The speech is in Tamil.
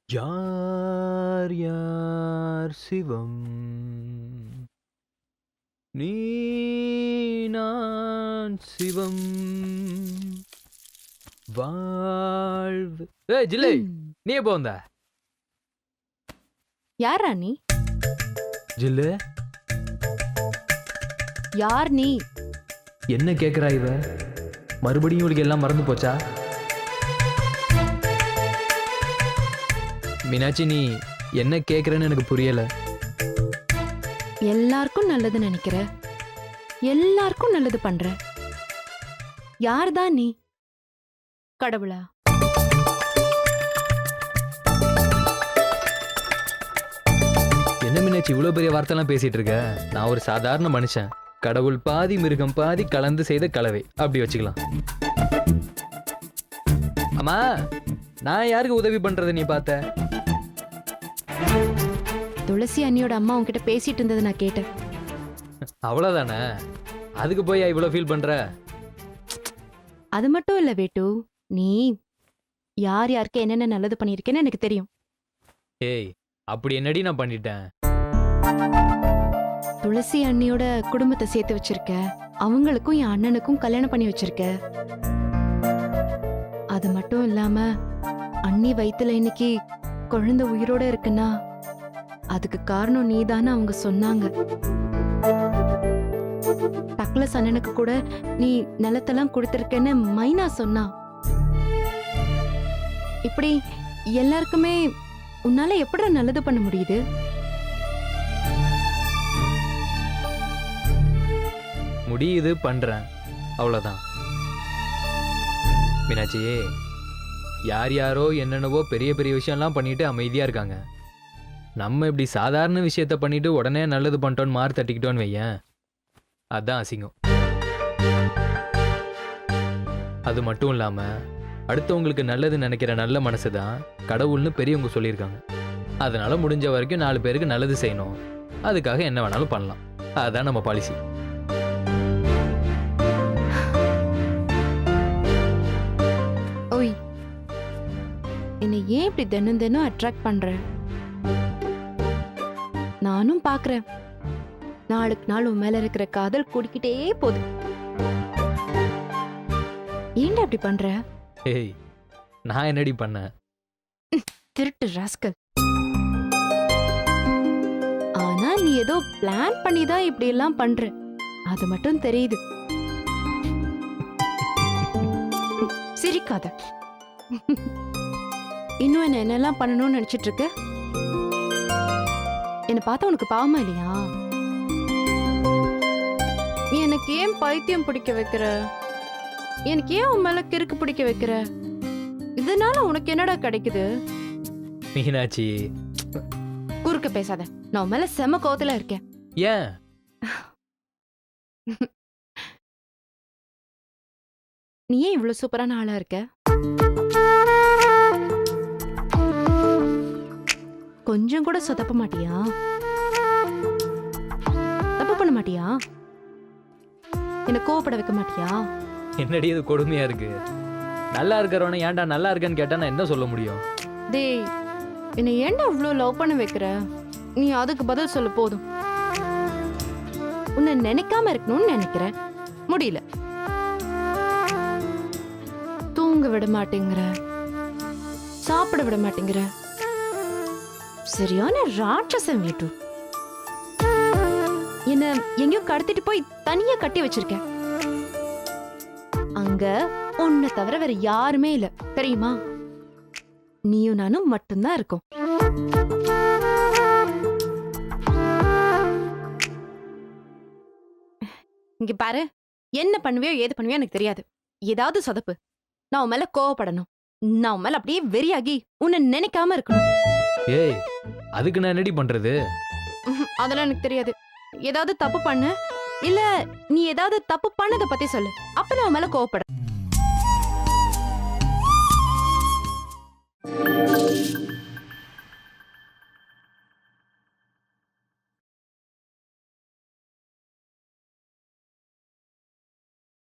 யார் யார் சிவம் நீ நான் சிவம் வாழ்வு. ஏய் ஜில்லை, நீ எப்போ வந்த? யாரா நீ? ஜில்லு, யார் நீ? என்ன கேக்குறா இவ? மறுபடியும் இவளுக்கு எல்லாம் மறந்து போச்சா? மீனாட்சி, நீ என்ன கேக்குறன்னு எனக்கு புரியல. எல்லாருக்கும் நல்லது நினைக்கிற, எல்லாருக்கும் நல்லது பண்ற. யார்தான் நீ? கடவுளா? என்ன மீனாட்சி இவ்வளவு பெரிய வார்த்தைலாம் பேசிட்டு இருக்க? நான் ஒரு சாதாரண மனுஷன். கடவுள் பாதி மிருகம் பாதி கலந்து செய்த கலவை, அப்படி வச்சுக்கலாம். அம்மா, நான் யாருக்கு உதவி பண்றதை நீ பார்த்த? துளசி அண்ணியோட அம்மா உன்கிட்ட பேசிட்டு இருந்ததை நான் கேட்டேன். அவ்வளவுதானே? அதுக்கு போய் இவ்வளவு ஃபீல் பண்ற? அது மட்டும் இல்ல வேட்டு, நீ யார் யாருக்கு என்னென்ன நல்லது பண்ணிருக்கேன்னு எனக்கு தெரியும். ஏய், அப்படி என்னடி நான் பண்ணிட்டேன்? துளசி அண்ணியோட குடும்பத்தை சேர்த்து வச்சிருக்க, அவங்களுக்கும் என் அண்ணனுக்கும் கல்யாணம் பண்ணி வச்சிருக்க. அது மட்டும் இல்லாம அண்ணி வயித்துல இன்னைக்கு குழந்தை உயிரோட இருக்குன்னா அதுக்கு காரணம் நீதான்னு அவங்க சொன்னாங்க. டக்ளஸ் அண்ணனுக்கு கூட நீ நிலத்தெல்லாம் கொடுத்திருக்கேன்னு மைனா சொன்னா. இப்படி எல்லாருக்குமே உன்னால எப்படி நல்லது பண்ண முடியுது? முடியுது, பண்றேன், அவ்வளவுதான். மீனாட்சியே, யார் யாரோ என்னென்னவோ பெரிய பெரிய விஷயம்லாம் பண்ணிட்டு அமைதியா இருக்காங்க. நம்ம இப்படி சாதாரண விஷயத்த பண்ணிட்டு உடனே நல்லது பண்ணிட்டோன்னு மாறு தட்டிக்கிட்டோன்னு வையேன், அதான் அசிங்கம். அது மட்டும் இல்லாம அடுத்தவங்களுக்கு நல்லது நினைக்கிற நல்ல மனசு தான் கடவுள்னு பெரியவங்க சொல்லியிருக்காங்க. அதனால முடிஞ்ச வரைக்கும் 4 பேருக்கு நல்லது செய்யணும். அதுக்காக என்ன வேணாலும் பண்ணலாம். அதான் நம்ம பாலிசி. ஓய், என்னை ஏன் இப்படி தினம் தினம் அட்ராக்ட் பண்ற? நானும் பாக்குறேன், நாளுக்கு நாள் உன் மேல இருக்கிற காதல் கூடிக்கிட்டே போகுது. ஏன்டா அப்படி பண்ற? ஏய், நான் என்னடி பண்ணேன்? திருட்டு ராஸ்கல். ஆனா நீ ஏதோ பிளான் பண்ணி தான் இப்படி எல்லாம் பண்ற, அது மட்டும் தெரியுது. சிரிக்காத. இன்னும் என்னெல்லாம் பண்ணணும்னு நினைச்சிட்டு இருக்க? என்ன பார்த்தா உனக்கு பாவமா இல்லையா? எனக்கு ஏன் பைத்தியம் பிடிக்க வைக்கிற? எனக்கு ஏன் உன் மேல கிறுக்கு பிடிக்க வைக்கிற? இதனால உனக்கு என்னடா கிடைக்குது? மீனாட்சி, குறுக்க பேசாத. நான் உன் மேல செம கோவத்துல இருக்கேன். ஏன்? நீ ஏன் இவ்வளவு சூப்பரான ஆளா இருக்க? கொஞ்சம் கூட சொதப்ப மாட்டியா? தப்பு பண்ண மாட்டியா? என்ன கோவப்பட வைக்க மாட்டியா? என்னடி இது கொடுமையா இருக்கு? நல்லா இருக்கிறவன ஏன்டா நல்லா இருக்கேன்னு கேட்டா நான் என்ன சொல்ல முடியும்? டேய், என்னை ஏன்டா இவ்ளோ லவ் பண்ண வைக்கிற? நீ அதுக்கு பதில் சொல்ல போதும். உன்னை நினைக்காம இருக்கணும்னு நினைக்கிறேன், முடியல. தூங்க விட மாட்டேங்கிற, சாப்பிட விட மாட்டேங்கிற. சரியான ராட்சசம் வீட்டு. என்ன எங்கேயோ கடத்திட்டு போய் தனியா கட்டி வச்சிருக்க. அங்க உன்னை தவிர வேற யாருமே இல்ல, தெரியுமா? நீயும் நானும் மட்டும்தான் இருக்கும். இங்க பாரு, என்ன பண்ணுவியோ ஏது பண்ணுவியோ எனக்கு தெரியாது. ஏதாவது சொதப்பு, நான் உன் மேல கோவப்படணும். நான் உன் மேல அப்படியே வெறியாகி உன்னை நினைக்காம இருக்கணும். ஏய், அதுக்கு நான் என்னடி பண்றது? அதெல்லாம் எனக்கு தெரியாது. ஏதாவது தப்பு பண்ண, இல்ல நீ ஏதாவது தப்பு பண்ணத பத்தி சொல்லு, அப்ப நான் உன் மேல கோவப்பட.